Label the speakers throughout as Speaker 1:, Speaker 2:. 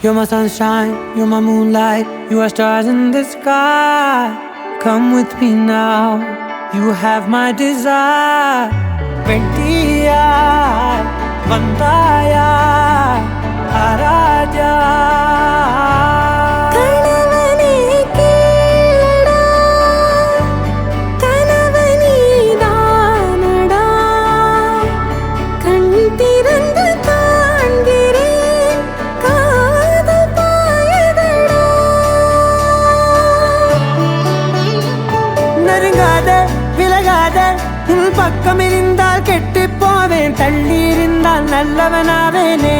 Speaker 1: You're my sunshine, you're my moonlight, you are stars in the sky. Come with me now, you have my desire. Vendiya, Vandaya, Araja. பக்கம் இருந்தால் கெட்டு போவேன், தள்ளி இருந்தால் நல்லவனாவேனே.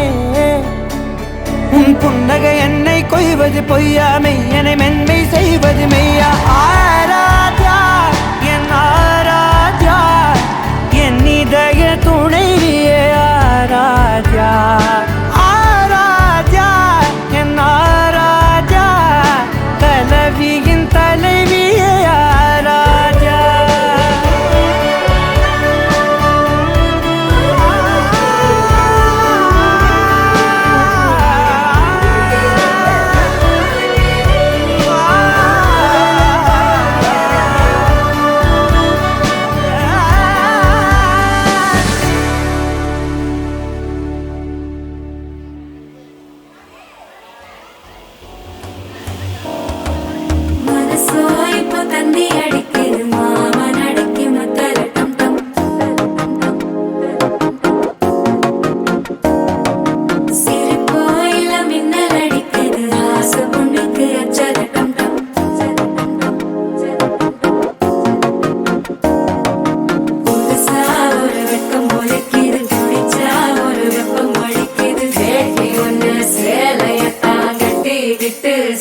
Speaker 1: உன் புன்னகை என்னை கொய்வது பொய்யா, மெய்யனை மென்மை செய்வது மெய்யா. ஆராத்யா என் ஆராத்யா, என் இதய துணைவியே ஆராத்யா. ஆராத்யா என் ஆராத்யா, தலைவியின் தலைவியே ஆராத்யா.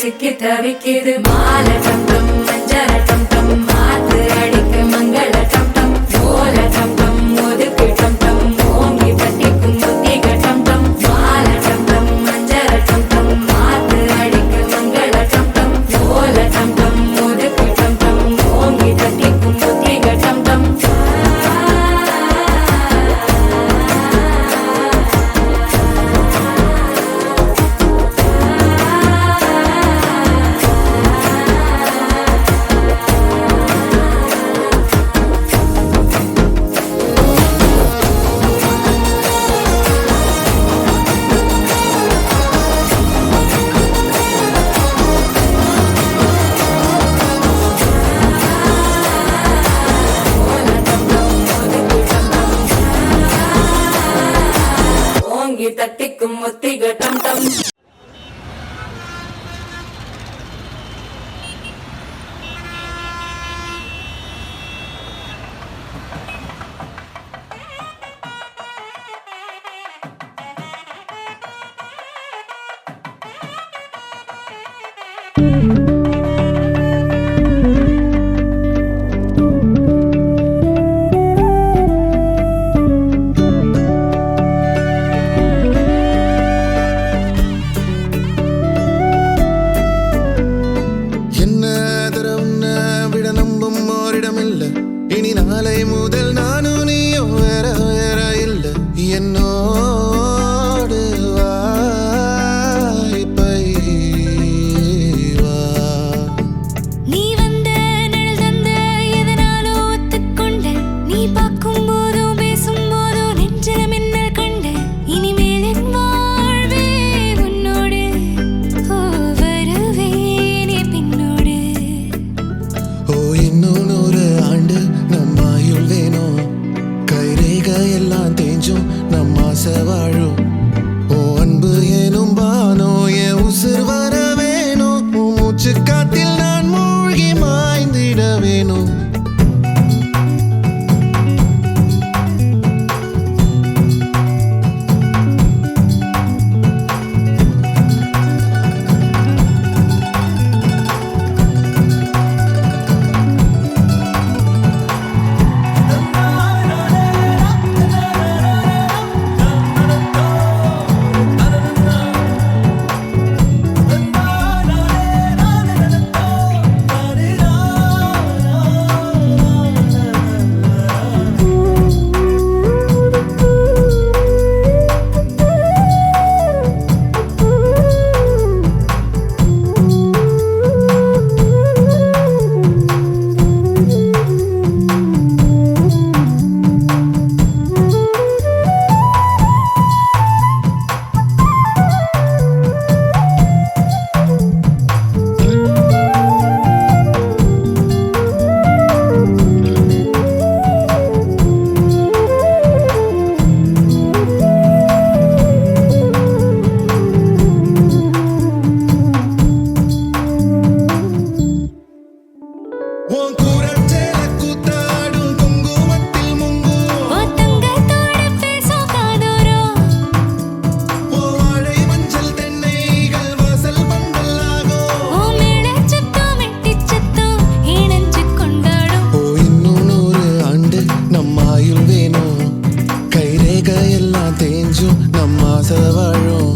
Speaker 2: சிக்கி தவிக்கிது மால டம் டம் மஞ்சள டம் டம் மாத்து அடிக்க மங்கள டம் டம் ஓல டம் டம் ஒதுக்கு டம் டம் ஓங்கி தட்டிக்கும் புத்திக டம் டம் மால டம் டம் மஞ்சள டம் டம் மாத்து அடிக்க மங்கள டம் டம் ஓல டம் டம் ஒதுக்கு டம் டம் ஓங்கி தட்டிக்கும் புத்திக டம் டம். தட்டிக்கும் ஒத்திக டம் டம்.
Speaker 3: எல்லாம் தேஞ்சும் நம்ம ஆசை வாழும்